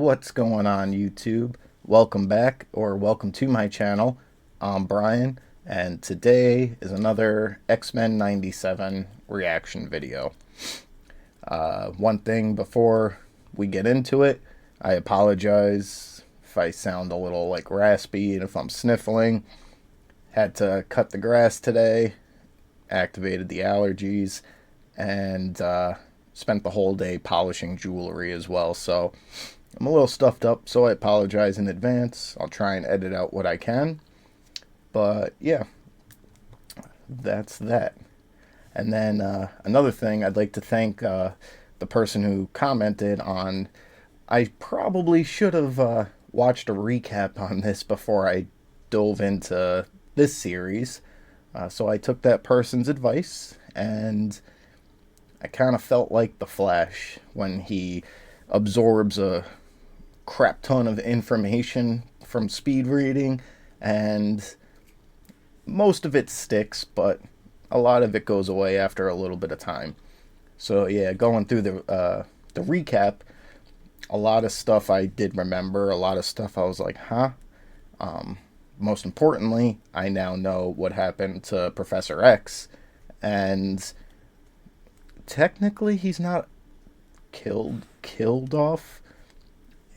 What's going on, YouTube? Welcome back, or welcome to my channel. I'm Brian, and today is another X-Men 97 reaction video. One thing before we get into it, I apologize if I sound a little raspy and if I'm sniffling. Had to cut the grass today, activated the allergies, and spent the whole day polishing jewelry as well, so I'm a little stuffed up, so I apologize in advance. I'll try and edit out what I can, but yeah, that's that. And then another thing, I'd like to thank the person who commented on, I probably should have watched a recap on this before I dove into this series, so I took that person's advice, and I kind of felt like the Flash when he absorbs a crap ton of information from speed reading, and most of it sticks, but a lot of it goes away after a little bit of time. So yeah, going through the recap, a lot of stuff I did remember, a lot of stuff I was like, huh? Most importantly, I now know what happened to Professor X, and technically he's not killed off.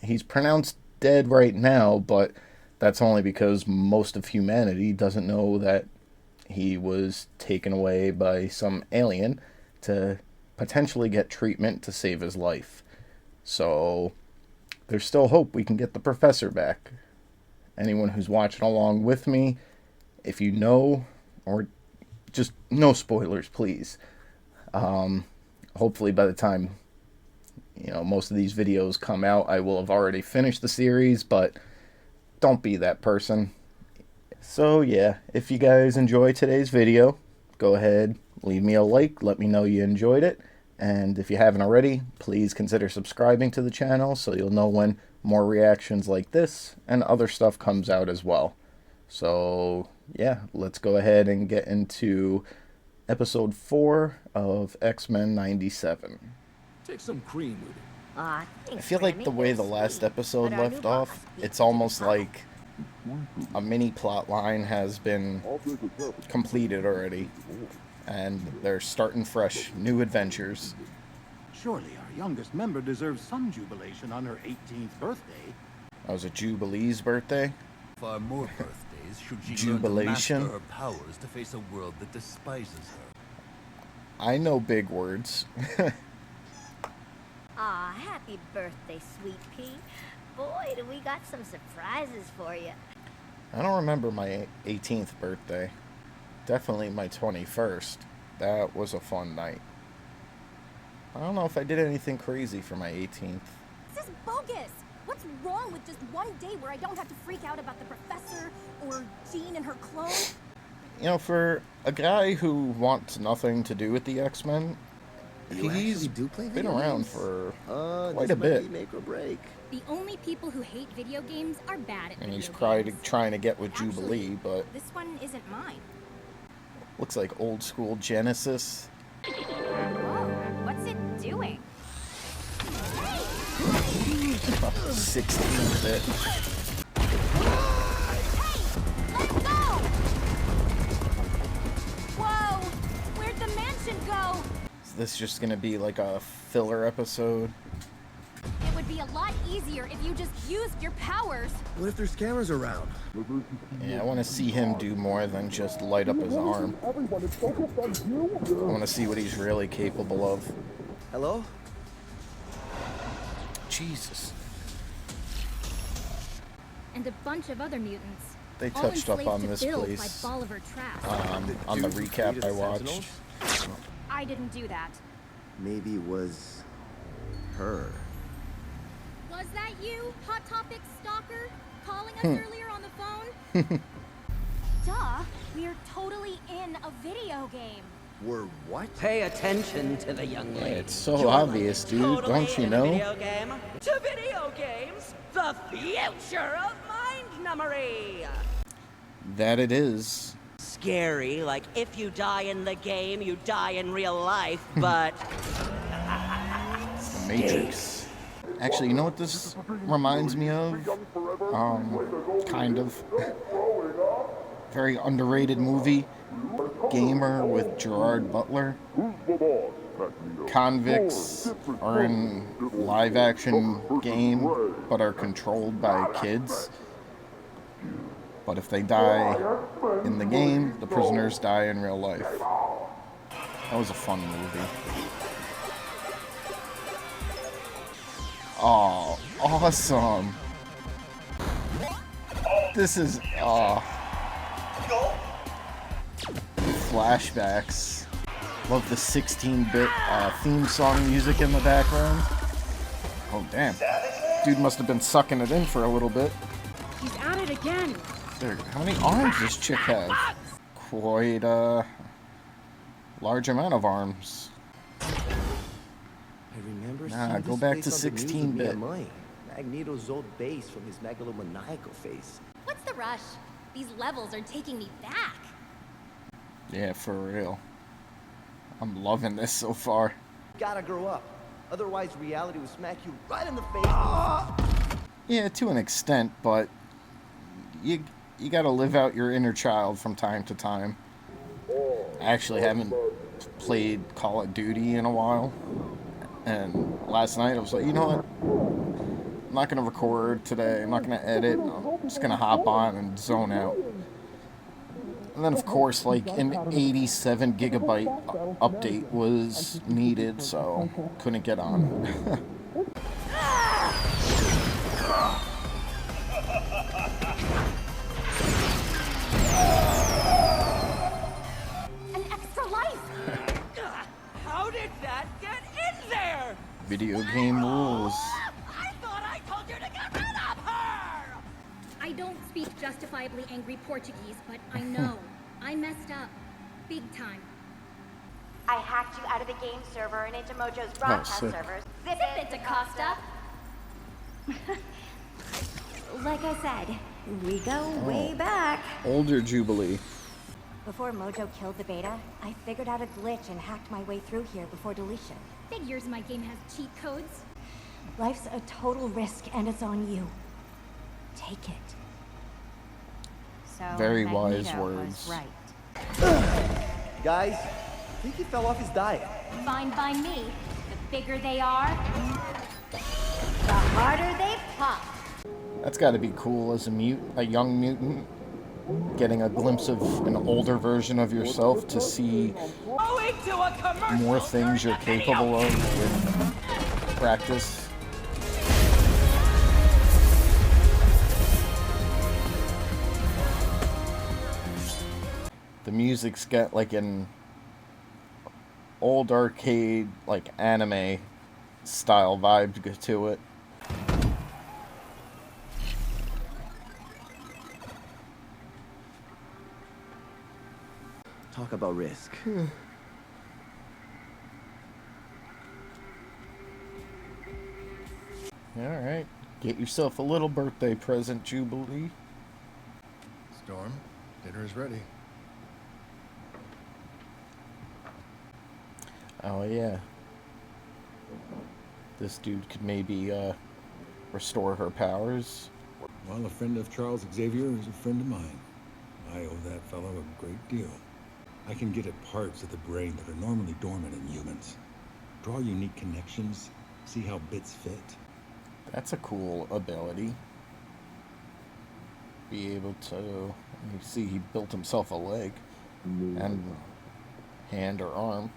He's pronounced dead right now, but that's only because most of humanity doesn't know that he was taken away by some alien to potentially get treatment to save his life. So there's still hope we can get the professor back. Anyone who's watching along with me, if you know, or just no spoilers, please. Hopefully by the time most of these videos come out, I will have already finished the series, but don't be that person. So yeah, if you guys enjoy today's video, go ahead, leave me a like, let me know you enjoyed it, and if you haven't already, please consider subscribing to the channel so you'll know when more reactions like this and other stuff comes out as well. So yeah, let's go ahead and get into episode 4 of X-Men 97. Take some cream with it. I feel like the way the last episode left off, it's almost like a mini plot line has been completed already, and they're starting fresh, new adventures. Surely our youngest member deserves some jubilation on her 18th birthday. That was a Jubilee's birthday? Far more birthdays should she Jubilation. learn to master her powers to face a world that despises her. I know big words. Aw, happy birthday, Sweet Pea. Boy, do we got some surprises for you. I don't remember my 18th birthday. Definitely my 21st. That was a fun night. I don't know if I did anything crazy for my 18th. This is bogus! What's wrong with just one day where I don't have to freak out about the professor or Jean and her clone? For a guy who wants nothing to do with the X-Men, he's been around for quite a bit. Make or break. The only people who hate video games are bad at And he's video games. trying to get with Jubilee, but This one isn't mine. looks like old school Genesis. Whoa, what's it doing? 16-bit. Let go! Whoa! Where'd the mansion go? Is this just gonna be like a filler episode? It would be a lot easier if you just used your powers. What if there's cameras around? Yeah, I want to see him do more than just light up his arm. I want to see what he's really capable of. Hello? Jesus. And a bunch of other mutants. They all touched up enslaved on to this Bill place by Bolivar Trask. on the recap I watched. I didn't do that. Maybe it was her. Was that you, Hot Topic stalker, calling us earlier on the phone? Duh, we're totally in a video game. We're what? Pay attention to the young lady. It's so obvious, dude. Totally Don't you in a know? Video game. To video games, the future of mind numbery. That it is. Scary, like if you die in the game, you die in real life, but Matrix. Actually, you know what this reminds me of? Kind of. Very underrated movie. Gamer with Gerard Butler. Convicts are in live action game but are controlled by kids. But if they die in the game, the prisoners die in real life. That was a fun movie. Oh, awesome. This is, flashbacks. Love the 16-bit theme song music in the background. Oh, damn. Dude must have been sucking it in for a little bit. He's at it again. There, how many arms does Chick have? Quite a large amount of arms. I remember Nah, seeing go this back face to on the news with 16-bit. Mia Mine. Magneto's old base from his megalomaniacal face. What's the rush? These levels are taking me back. Yeah, for real. I'm loving this so far. Gotta grow up. Otherwise, reality will smack you right in the face. Yeah, to an extent, but you gotta live out your inner child from time to time. I actually haven't played Call of Duty in a while. And last night I was like, you know what? I'm not gonna record today. I'm not gonna edit. I'm just gonna hop on and zone out. And then, of course, like an 87 gigabyte update was needed, so couldn't get on. An extra life. How did that get in there? Video game rules. I thought I told you to get rid of her! I don't speak justifiably angry Portuguese, but I know. I messed up. Big time. I hacked you out of the game server and into Mojo's broadcast sick. servers. Zip it, DaCosta. Like I said, we go way back. Older Jubilee. Before Mojo killed the beta, I figured out a glitch and hacked my way through here before deletion. Figures my game has cheat codes. Life's a total risk and it's on you. Take it. So Very wise Magneto words. was right. Guys, I think he fell off his diet. Fine by me. The bigger they are, The harder they pop. That's got to be cool as a young mutant, getting a glimpse of an older version of yourself to see Owing to a commercial more things you're during the capable video of with practice. The music's got like an old arcade, like anime style vibe to it. Talk about risk. Alright, get yourself a little birthday present, Jubilee. Storm, dinner is ready. Oh yeah. This dude could maybe restore her powers. Well, a friend of Charles Xavier is a friend of mine. I owe that fellow a great deal. I can get at parts of the brain that are normally dormant in humans. Draw unique connections, see how bits fit. That's a cool ability. Be able to, you see he built himself a leg and hand or arm.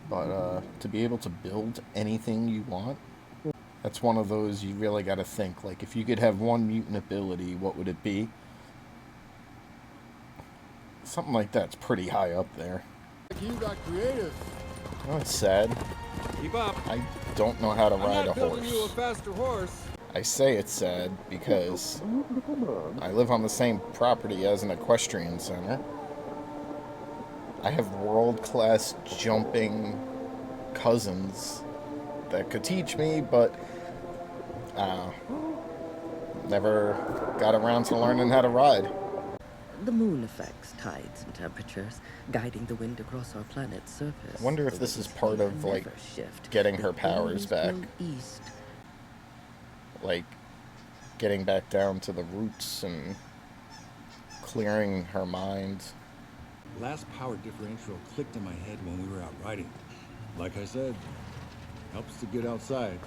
But to be able to build anything you want, that's one of those you really got to think. Like, if you could have one mutant ability, what would it be? Something like that's pretty high up there. You got creative. Oh, it's sad. Keep up. I don't know how to ride I'm a not building you a horse. faster horse. I say it's sad because I live on the same property as an equestrian center. I have world-class jumping cousins that could teach me, but never got around to learning how to ride. The moon affects tides and temperatures, guiding the wind across our planet's surface. I wonder if The this is winds part here of, like, never shift. getting They her powers always back. blow east. Like, getting back down to the roots and clearing her mind. Last power differential clicked in my head when we were out riding. Like I said, helps to get outside.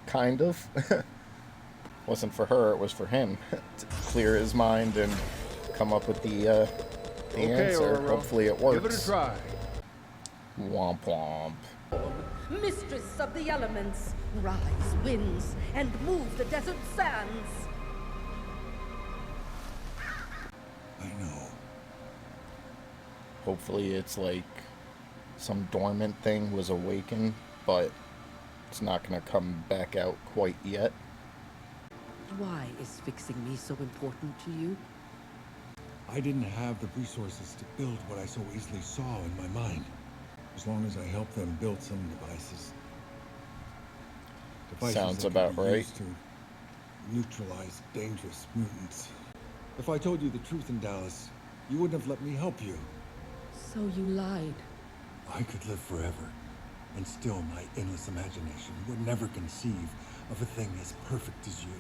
Kind of. Wasn't for her, it was for him. To clear his mind and come up with the answer. Oro. Hopefully it works. Give it a try. Womp womp. Mistress of the elements, rise winds and move the desert sands. I know. Hopefully it's like some dormant thing was awakened, but it's not going to come back out quite yet. Why is fixing me so important to you? I didn't have the resources to build what I so easily saw in my mind. As long as I helped them build some devices. Sounds that about could be right. used to neutralize dangerous mutants. If I told you the truth in Dallas, you wouldn't have let me help you. So you lied. I could live forever, and still my endless imagination would never conceive of a thing as perfect as you.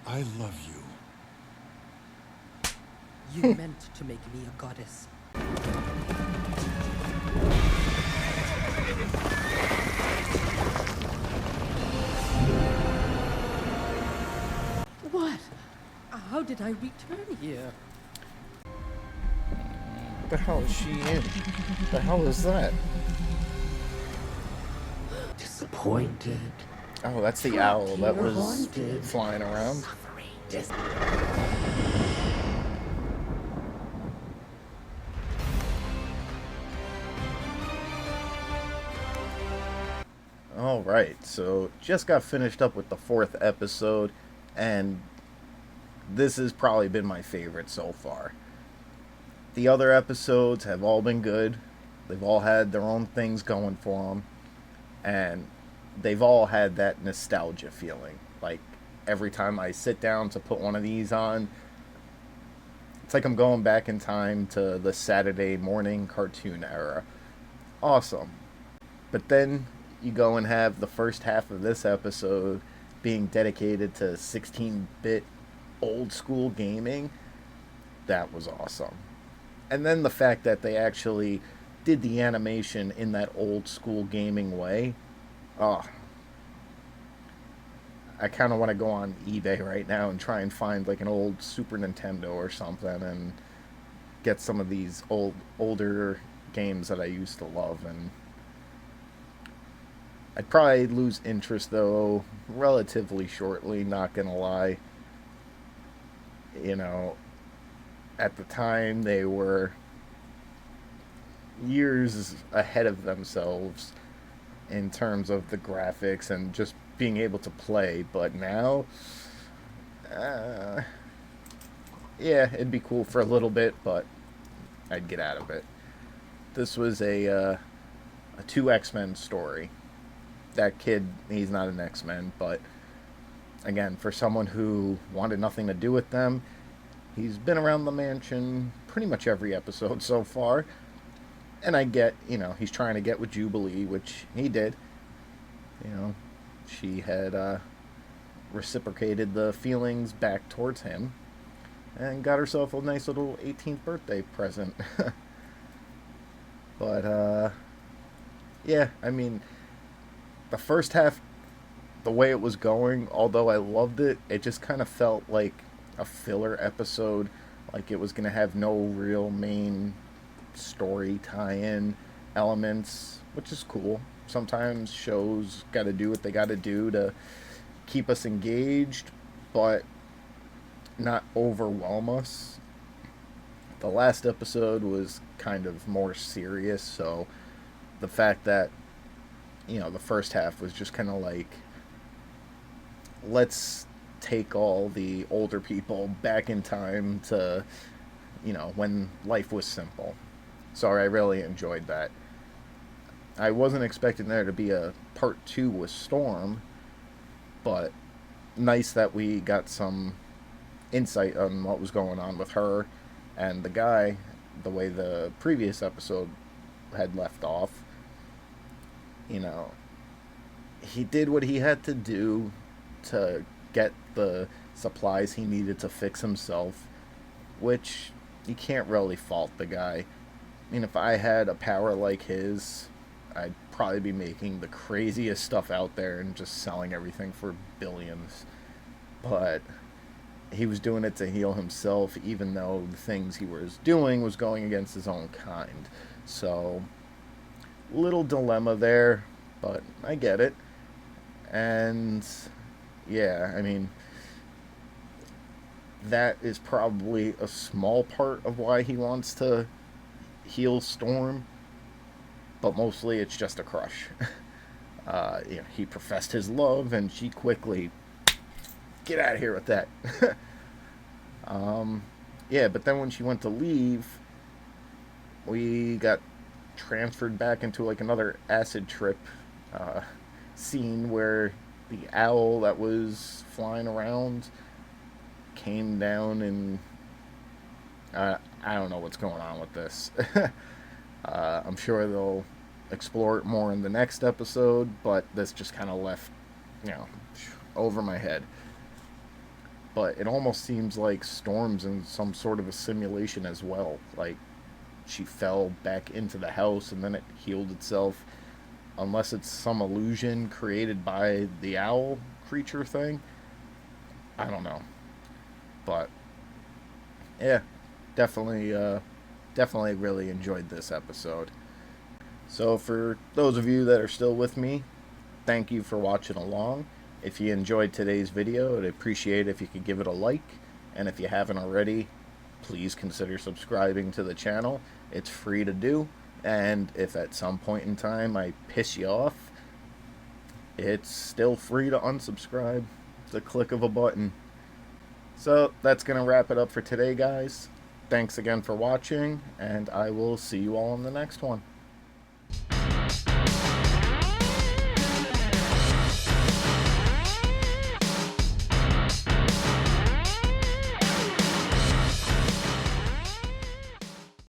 I love you. You meant to make me a goddess. What? How did I return here? What the hell is she in? The hell is that? Disappointed. Oh, that's the owl that was Haunted. flying around. Alright, so just got finished up with the 4th episode, and this has probably been my favorite so far. The other episodes have all been good. They've all had their own things going for them, and they've all had that nostalgia feeling. Like, every time I sit down to put one of these on, it's like I'm going back in time to the Saturday morning cartoon era. Awesome. But then you go and have the first half of this episode being dedicated to 16-bit old school gaming. That was awesome. And then the fact that they actually did the animation in that old school gaming way. Oh, I kind of want to go on eBay right now and try and find like an old Super Nintendo or something and get some of these older games that I used to love. And I'd probably lose interest, though, relatively shortly, not gonna lie. You know, at the time, they were years ahead of themselves in terms of the graphics and just being able to play, but now, yeah, it'd be cool for a little bit, but I'd get out of it. This was a 2 X-Men story. That kid, he's not an X-Men, but again, for someone who wanted nothing to do with them, he's been around the mansion pretty much every episode so far. And I get, you know, he's trying to get with Jubilee, which he did. You know, she had reciprocated the feelings back towards him and got herself a nice little 18th birthday present. But, yeah, I mean, the first half, the way it was going, although I loved it, it just kind of felt like a filler episode. Like it was going to have no real main story tie-in elements, which is cool. Sometimes shows got to do what they got to do to keep us engaged, but not overwhelm us. The last episode was kind of more serious, so the fact that, you know, the first half was just kind of like, let's take all the older people back in time to, you know, when life was simple. So I really enjoyed that. I wasn't expecting there to be a part 2 with Storm, but nice that we got some insight on what was going on with her and the guy, the way the previous episode had left off. You know, he did what he had to do to get the supplies he needed to fix himself, which you can't really fault the guy. I mean, if I had a power like his, I'd probably be making the craziest stuff out there and just selling everything for billions. But he was doing it to heal himself, even though the things he was doing was going against his own kind. So, little dilemma there, but I get it. And yeah, I mean, that is probably a small part of why he wants to heal Storm, but mostly it's just a crush. He professed his love, and she quickly, get out of here with that. Yeah, but then when she went to leave, we got transferred back into like another acid trip scene where the owl that was flying around came down, and I don't know what's going on with this. I'm sure they'll explore it more in the next episode, but this just kind of left, over my head. But it almost seems like Storm's in some sort of a simulation as well. Like, she fell back into the house and then it healed itself. Unless it's some illusion created by the owl creature thing. I don't know. But, yeah, definitely really enjoyed this episode. So for those of you that are still with me, thank you for watching along. If you enjoyed today's video, I'd appreciate it if you could give it a like. And if you haven't already, please consider subscribing to the channel. It's free to do. And if at some point in time I piss you off, it's still free to unsubscribe. It's a click of a button. So that's going to wrap it up for today, guys. Thanks again for watching, and I will see you all in the next one.